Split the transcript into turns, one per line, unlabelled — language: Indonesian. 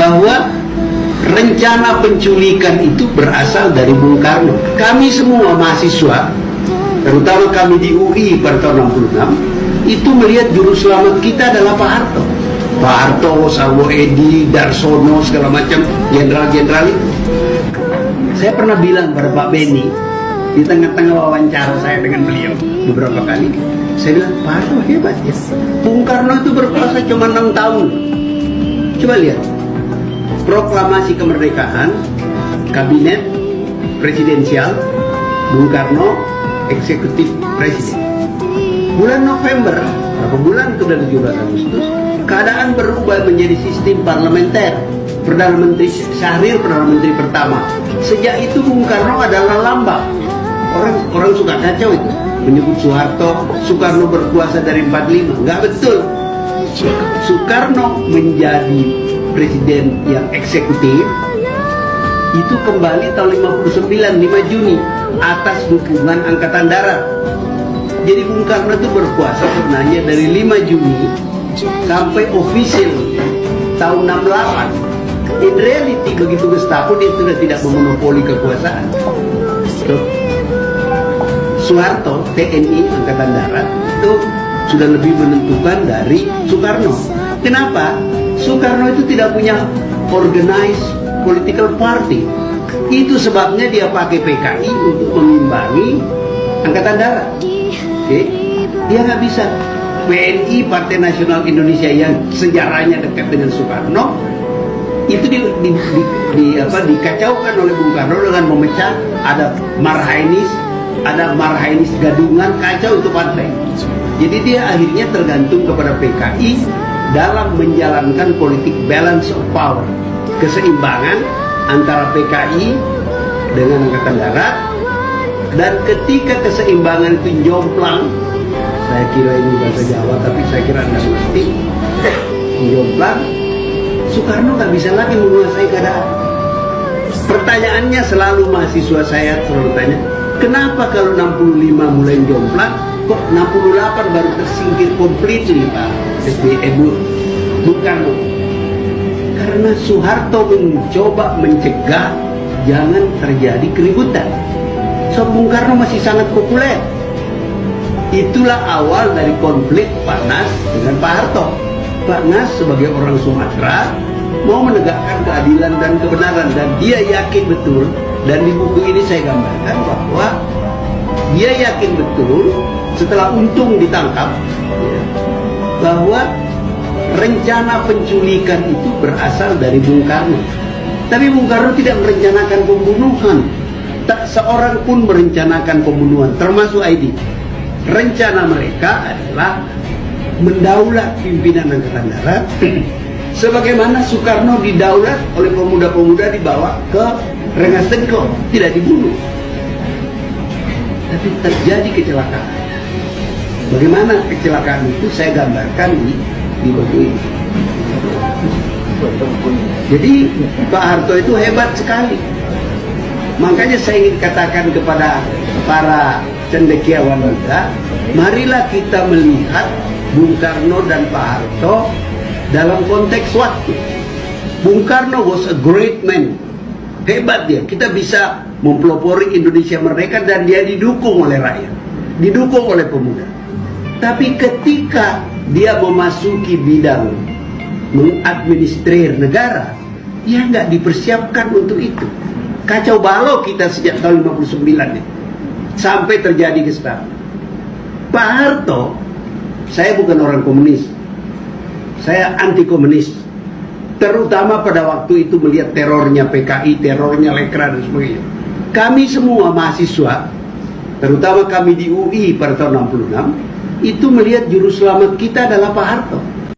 bahwa rencana penculikan itu berasal dari Bung Karno. Kami semua mahasiswa, terutama kami di UI pada tahun 66, itu melihat juru selamat kita adalah Pak Harto. Pak Harto, Sarwo Edi, Darsono, segala macam jenderal-jenderal itu. Saya pernah bilang pada Pak Beni di tengah-tengah wawancara saya dengan beliau beberapa kali, saya bilang, Pak Harto hebat ya. Bung Karno itu berkuasa cuma 6 tahun. Coba lihat, proklamasi kemerdekaan, kabinet presidensial, Bung Karno eksekutif presiden. Bulan November, berapa bulan itu dari 17 Agustus, keadaan berubah menjadi sistem parlementer. Perdana Menteri Syahrir, Perdana Menteri pertama. Sejak itu Bung Karno adalah lambang. Orang suka kacau itu, menyebut Soekarno berkuasa dari 45. Nggak betul. Soekarno menjadi presiden yang eksekutif itu kembali tahun 59, 5 Juni atas dukungan Angkatan Darat. Jadi Bung Karno itu berkuasa sebenarnya dari 5 Juni sampai official tahun 68. In reality begitu Gestapo dia sudah tidak memonopoli kekuasaan. Soeharto, TNI Angkatan Darat itu sudah lebih menentukan dari Soekarno. Kenapa? Soekarno itu tidak punya organized political party. Itu sebabnya dia pakai PKI untuk mengimbangi Angkatan Darat. Okay? Dia nggak bisa. PNI, Partai Nasional Indonesia, yang sejarahnya dekat dengan Soekarno, itu dikacaukan oleh Bung Karno dengan memecah. Ada Marhainis gadungan, kacau itu partai. Jadi dia akhirnya tergantung kepada PKI dalam menjalankan politik balance of power, keseimbangan antara PKI dengan Angkatan Darat. Dan ketika keseimbangan itu jomplang, saya kira ini bahasa Jawa tapi saya kira Anda mengerti, jomplang, Soekarno nggak bisa lagi menguasai keadaan. Pertanyaannya selalu mahasiswa saya selalu tanya, kenapa kalau 65 mulai jomplang, kok 68 baru tersingkir completely Pak Bung Karno? Karena Soeharto mencoba mencegah jangan terjadi keributan. So Bung Karno masih sangat populer. Itulah awal dari konflik Pak Nas dengan Pak Harto. Pak Nas sebagai orang Sumatera mau menegakkan keadilan dan kebenaran, dan dia yakin betul, dan di buku ini saya gambarkan bahwa dia yakin betul setelah Untung ditangkap bahwa rencana penculikan itu berasal dari Bung Karno. Tapi Bung Karno tidak merencanakan pembunuhan. Tak seorang pun merencanakan pembunuhan, termasuk ID. Rencana mereka adalah mendaulat pimpinan Angkatan Darat sebagaimana Soekarno didaulat oleh pemuda-pemuda dibawa ke Rengas Dengklok, tidak dibunuh. Tapi terjadi kecelakaan. Bagaimana kecelakaan itu saya gambarkan di buku ini. Jadi Pak Harto itu hebat sekali. Makanya saya ingin katakan kepada para cendekiawan muda, marilah kita melihat Bung Karno dan Pak Harto dalam konteks waktu. Bung Karno was a great man, hebat dia. Kita bisa mempelopori Indonesia merdeka dan dia didukung oleh rakyat, didukung oleh pemuda. Tapi ketika dia memasuki bidang mengadministrir negara, dia nggak dipersiapkan untuk itu. Kacau balau kita sejak tahun 59 ya, sampai terjadi Gestapo. Pak Harto, saya bukan orang komunis, saya anti komunis, terutama pada waktu itu melihat terornya PKI, terornya Lekra dan sebagainya. Kami semua mahasiswa, terutama kami di UI pada tahun 66, itu melihat juru selamat kita adalah Pak Harto.